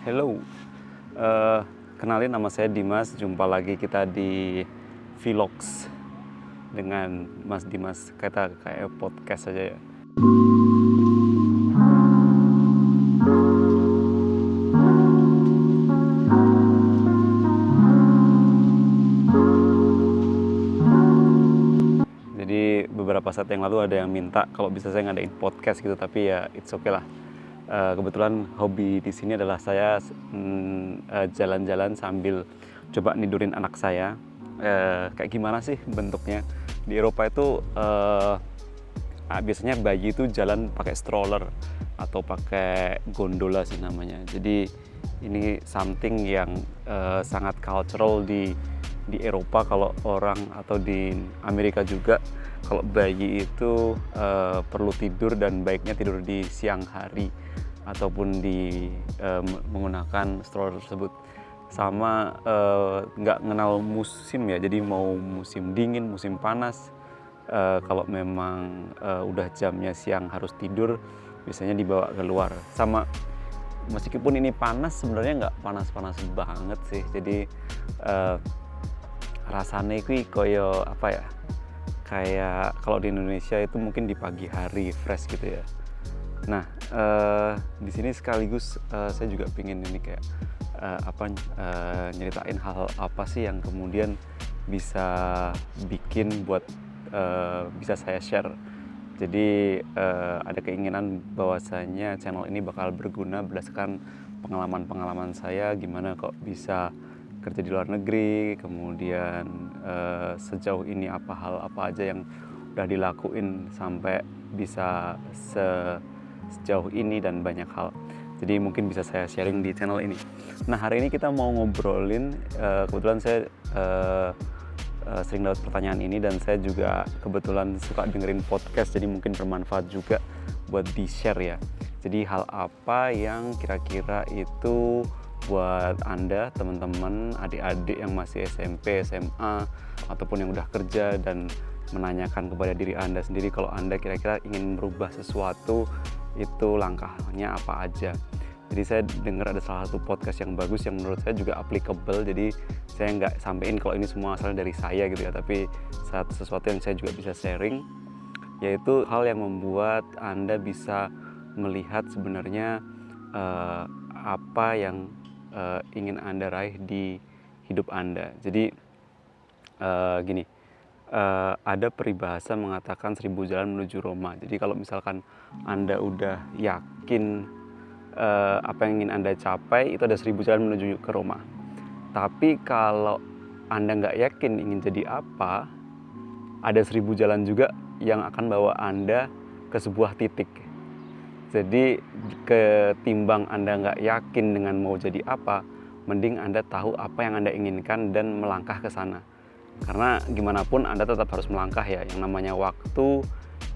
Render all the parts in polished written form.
Hello, eh, kenalin nama saya Dimas. Jumpa lagi kita di Vlogs dengan Mas Dimas. Kita kayak podcast aja ya. Jadi beberapa saat yang lalu ada yang minta kalau bisa saya ngadain podcast gitu, tapi ya it's okay lah. Kebetulan hobi di sini adalah saya jalan-jalan sambil coba nidurin anak saya. Kayak gimana sih bentuknya? Di Eropa itu biasanya bayi itu jalan pakai stroller atau pakai gondola sih namanya. Jadi ini something yang sangat cultural di Eropa. Kalau orang atau di Amerika juga, kalau bayi itu perlu tidur dan baiknya tidur di siang hari ataupun menggunakan stroller tersebut. Sama nggak kenal musim ya, jadi mau musim dingin, musim panas, kalau memang udah jamnya siang harus tidur, biasanya dibawa keluar. Sama meskipun ini panas, sebenarnya nggak panas-panas banget sih. Jadi rasanya itu koyo apa ya, kayak kalau di Indonesia itu mungkin di pagi hari fresh gitu ya. Nah, di sini sekaligus saya juga pengen ini kayak nyeritain hal apa sih yang kemudian bisa bikin buat bisa saya share. Jadi ada keinginan bahwasanya channel ini bakal berguna berdasarkan pengalaman-pengalaman saya, gimana kok bisa kerja di luar negeri, kemudian sejauh ini hal apa aja yang udah dilakuin sampai bisa sejauh ini dan banyak hal. Jadi mungkin bisa saya sharing di channel ini. Nah, hari ini kita mau ngobrolin, kebetulan saya sering dapat pertanyaan ini dan saya juga kebetulan suka dengerin podcast, jadi mungkin bermanfaat juga buat di-share ya. Jadi hal apa yang kira-kira itu buat Anda, teman-teman, adik-adik yang masih SMP, SMA, ataupun yang udah kerja dan menanyakan kepada diri Anda sendiri kalau Anda kira-kira ingin merubah sesuatu, itu langkahnya apa aja. Jadi saya dengar ada salah satu podcast yang bagus yang menurut saya juga applicable, jadi saya nggak sampein kalau ini semua asal dari saya gitu ya, tapi sesuatu yang saya juga bisa sharing, yaitu hal yang membuat Anda bisa melihat sebenarnya apa yang ingin Anda raih di hidup Anda. Jadi gini, ada peribahasa mengatakan 1000 jalan menuju Roma. Jadi kalau misalkan Anda udah yakin apa yang ingin Anda capai, itu ada 1000 jalan menuju ke Roma. Tapi kalau Anda nggak yakin ingin jadi apa, ada 1000 jalan juga yang akan bawa Anda ke sebuah titik. Jadi ketimbang Anda nggak yakin dengan mau jadi apa, mending Anda tahu apa yang Anda inginkan dan melangkah ke sana. Karena gimana pun Anda tetap harus melangkah ya, yang namanya waktu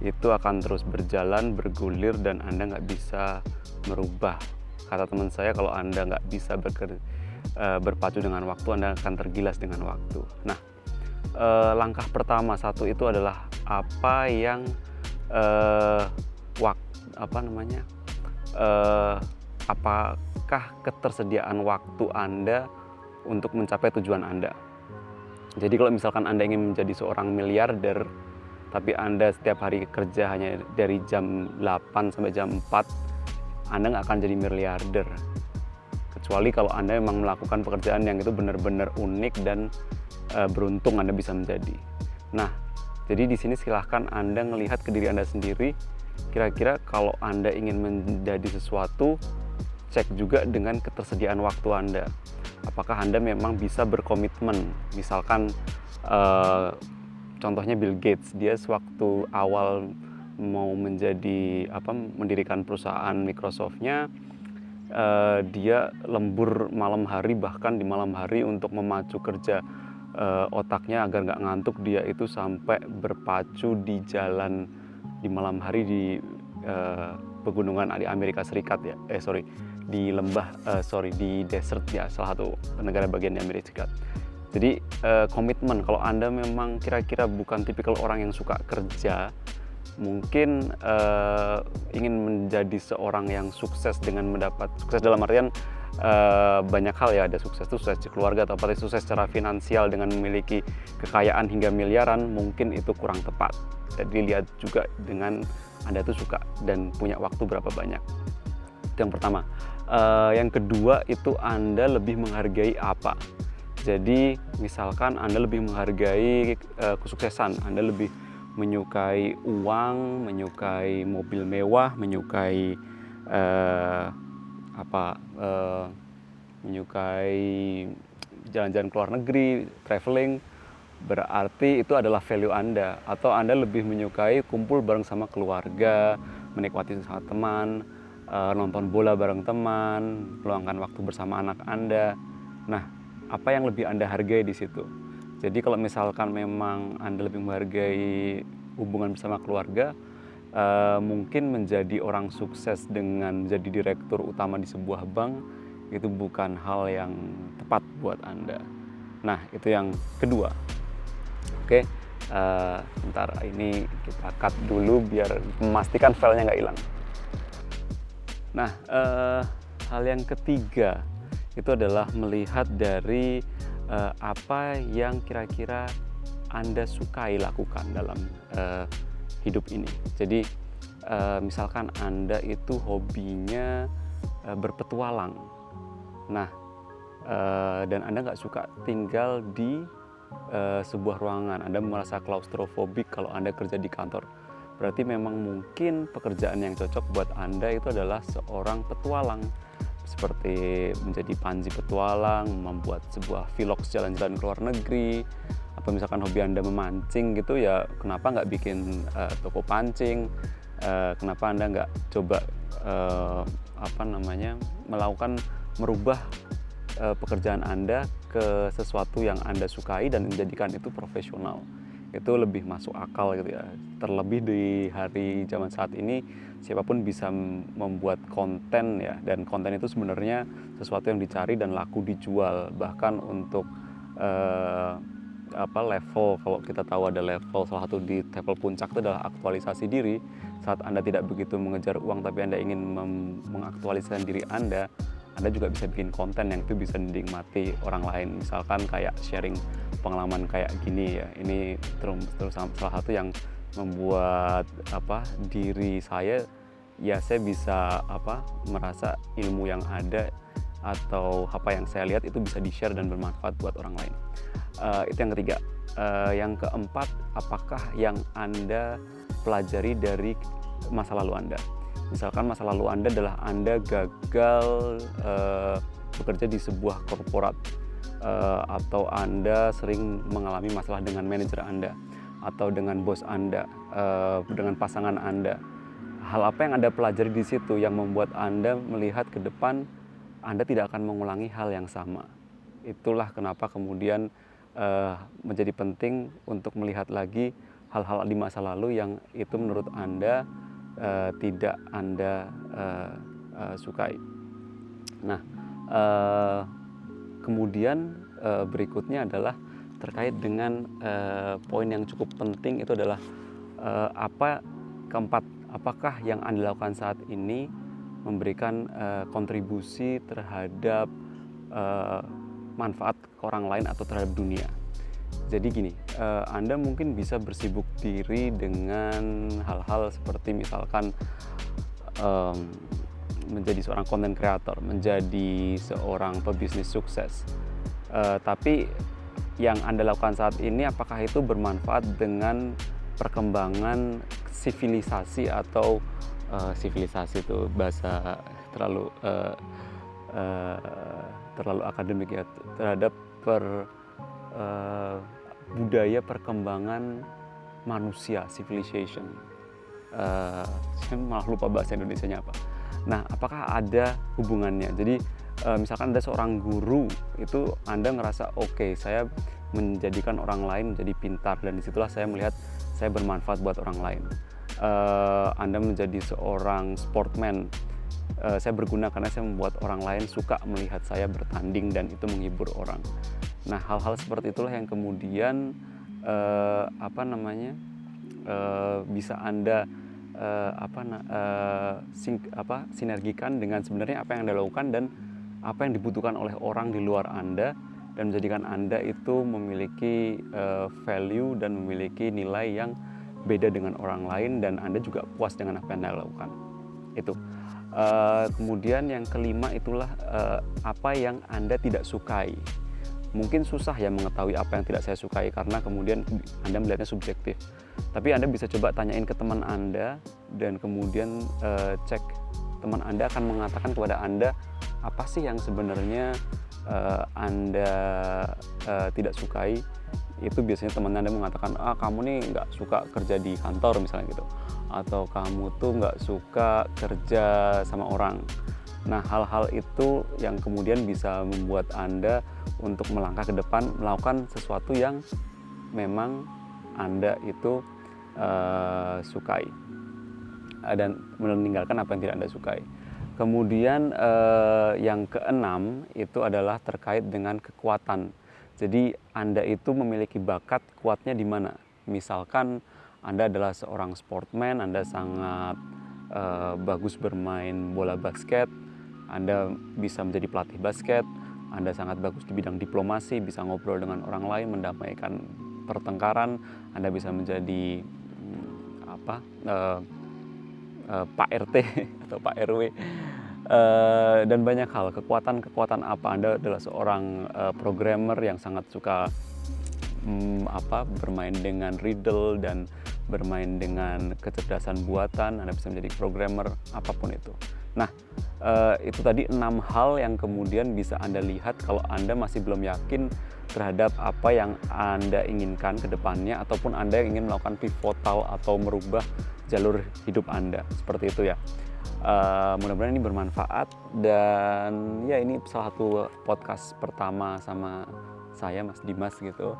itu akan terus berjalan, bergulir, dan Anda nggak bisa merubah. Kata teman saya, kalau Anda nggak bisa berpacu dengan waktu, Anda akan tergilas dengan waktu. Nah, langkah pertama satu itu adalah apa yang apakah ketersediaan waktu Anda untuk mencapai tujuan Anda. Jadi kalau misalkan Anda ingin menjadi seorang miliarder, tapi Anda setiap hari kerja hanya dari jam 8 sampai jam 4, Anda nggak akan jadi miliarder. Kecuali kalau Anda memang melakukan pekerjaan yang itu benar-benar unik dan beruntung Anda bisa menjadi. Nah, jadi di sini silahkan Anda melihat ke diri Anda sendiri, kira-kira kalau Anda ingin menjadi sesuatu, cek juga dengan ketersediaan waktu Anda. Apakah Anda memang bisa berkomitmen? Misalkan contohnya Bill Gates, dia sewaktu awal mau mendirikan perusahaan Microsoft-nya, dia lembur malam hari, bahkan di malam hari untuk memacu kerja otaknya agar nggak ngantuk. Dia itu sampai berpacu di jalan di malam hari di pegunungan di Amerika Serikat ya, di desert ya, salah satu negara bagian di Amerika Serikat. Jadi komitmen, kalau Anda memang kira-kira bukan tipikal orang yang suka kerja, mungkin ingin menjadi seorang yang sukses dengan sukses dalam artian banyak hal ya, ada sukses itu sukses di keluarga atau apa, sukses secara finansial dengan memiliki kekayaan hingga miliaran mungkin itu kurang tepat. Jadi lihat juga dengan Anda tuh suka dan punya waktu berapa banyak. Itu yang pertama. Yang kedua itu Anda lebih menghargai apa. Jadi misalkan Anda lebih menghargai kesuksesan, Anda lebih menyukai uang, menyukai mobil mewah, menyukai menyukai jalan-jalan ke luar negeri, traveling, berarti itu adalah value Anda. Atau Anda lebih menyukai kumpul bareng sama keluarga, menikmati sama teman, nonton bola bareng teman, meluangkan waktu bersama anak Anda. Nah, apa yang lebih Anda hargai di situ? Jadi kalau misalkan memang Anda lebih menghargai hubungan bersama keluarga, mungkin menjadi orang sukses dengan menjadi direktur utama di sebuah bank itu bukan hal yang tepat buat Anda. Nah, itu yang kedua. Oke, bentar, ini kita cut dulu biar memastikan filenya nggak hilang. Nah, hal yang ketiga itu adalah melihat dari apa yang kira-kira Anda sukai lakukan dalam hidup ini. Jadi misalkan Anda itu hobinya berpetualang. Nah, dan Anda nggak suka tinggal di sebuah ruangan, Anda merasa klaustrofobik kalau Anda kerja di kantor. Berarti memang mungkin pekerjaan yang cocok buat Anda itu adalah seorang petualang. Seperti menjadi panji petualang, membuat sebuah vlog jalan-jalan ke luar negeri, atau misalkan hobi Anda memancing gitu ya, kenapa nggak bikin toko pancing, kenapa Anda nggak coba melakukan merubah pekerjaan Anda ke sesuatu yang Anda sukai dan menjadikan itu profesional. Itu lebih masuk akal gitu ya. Terlebih di hari zaman saat ini siapapun bisa membuat konten ya, dan konten itu sebenarnya sesuatu yang dicari dan laku dijual. Bahkan untuk level, kalau kita tahu ada level salah satu di level puncak itu adalah aktualisasi diri. Saat Anda tidak begitu mengejar uang tapi Anda ingin mengaktualisasikan diri Anda juga bisa bikin konten yang itu bisa dinikmati orang lain. Misalkan kayak sharing pengalaman kayak gini ya. Ini terus salah satu yang membuat diri saya ya, saya bisa merasa ilmu yang ada atau apa yang saya lihat itu bisa di-share dan bermanfaat buat orang lain. Itu yang ketiga. Yang keempat, apakah yang Anda pelajari dari masa lalu Anda? Misalkan masa lalu Anda adalah Anda gagal bekerja di sebuah korporat, atau Anda sering mengalami masalah dengan manajer Anda, atau dengan bos Anda, dengan pasangan Anda. Hal apa yang Anda pelajari di situ yang membuat Anda melihat ke depan Anda tidak akan mengulangi hal yang sama. Itulah kenapa kemudian menjadi penting untuk melihat lagi hal-hal di masa lalu yang itu menurut Anda tidak Anda sukai. Nah, kemudian berikutnya adalah terkait dengan poin yang cukup penting, itu adalah apakah yang Anda lakukan saat ini memberikan kontribusi terhadap manfaat ke orang lain atau terhadap dunia. Jadi gini, Anda mungkin bisa bersibuk diri dengan hal-hal seperti misalkan menjadi seorang content creator, menjadi seorang pebisnis sukses. Tapi yang Anda lakukan saat ini apakah itu bermanfaat dengan perkembangan sivilisasi atau sivilisasi itu bahasa terlalu akademik ya, terhadap budaya perkembangan manusia, civilization. Saya malah lupa bahasa Indonesianya apa. Nah, apakah ada hubungannya? Jadi misalkan ada seorang guru, itu Anda ngerasa oke, saya menjadikan orang lain menjadi pintar, dan disitulah saya melihat saya bermanfaat buat orang lain. Anda menjadi seorang sportman, saya berguna karena saya membuat orang lain suka melihat saya bertanding dan itu menghibur orang. Nah, hal-hal seperti itulah yang kemudian bisa Anda sinergikan dengan sebenarnya apa yang Anda lakukan dan apa yang dibutuhkan oleh orang di luar Anda dan menjadikan Anda itu memiliki value dan memiliki nilai yang beda dengan orang lain dan Anda juga puas dengan apa yang Anda lakukan. Itu. Kemudian yang kelima itulah apa yang Anda tidak sukai. Mungkin susah ya mengetahui apa yang tidak saya sukai karena kemudian Anda melihatnya subjektif. Tapi Anda bisa coba tanyain ke teman Anda dan kemudian cek teman Anda akan mengatakan kepada Anda apa sih yang sebenarnya Anda tidak sukai. Itu biasanya teman Anda mengatakan, kamu nih nggak suka kerja di kantor misalnya gitu, atau kamu tuh nggak suka kerja sama orang. Nah, hal-hal itu yang kemudian bisa membuat Anda untuk melangkah ke depan, melakukan sesuatu yang memang Anda itu sukai dan meninggalkan apa yang tidak Anda sukai. Kemudian yang keenam itu adalah terkait dengan kekuatan. Jadi Anda itu memiliki bakat, kuatnya di mana? Misalkan Anda adalah seorang sportman, Anda sangat bagus bermain bola basket, Anda bisa menjadi pelatih basket, Anda sangat bagus di bidang diplomasi, bisa ngobrol dengan orang lain, mendamaikan pertengkaran, Anda bisa menjadi Pak RT atau Pak RW, dan banyak hal. Kekuatan apa, Anda adalah seorang programmer yang sangat suka bermain dengan riddle dan bermain dengan kecerdasan buatan, Anda bisa menjadi programmer, apapun itu. Nah, itu tadi 6 hal yang kemudian bisa Anda lihat kalau Anda masih belum yakin terhadap apa yang Anda inginkan ke depannya, ataupun Anda yang ingin melakukan pivotal atau merubah jalur hidup Anda. Seperti itu ya. Mudah-mudahan ini bermanfaat, dan ya ini salah satu podcast pertama sama saya, Mas Dimas gitu.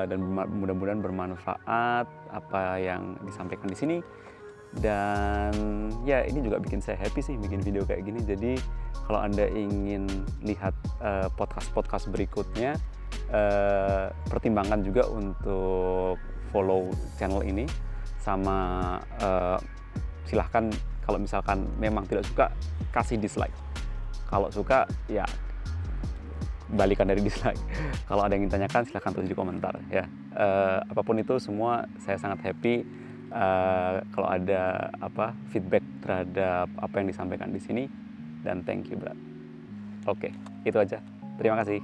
Dan mudah-mudahan bermanfaat apa yang disampaikan di sini, dan ya ini juga bikin saya happy sih bikin video kayak gini. Jadi kalau Anda ingin lihat podcast berikutnya, pertimbangkan juga untuk follow channel ini, sama silahkan kalau misalkan memang tidak suka kasih dislike, kalau suka ya balikan dari dislike. Kalau ada yang ingin tanyakan silahkan tulis di komentar ya. Apapun itu semua saya sangat happy kalau ada feedback terhadap apa yang disampaikan di sini, dan thank you, Brad. Oke, itu aja. Terima kasih.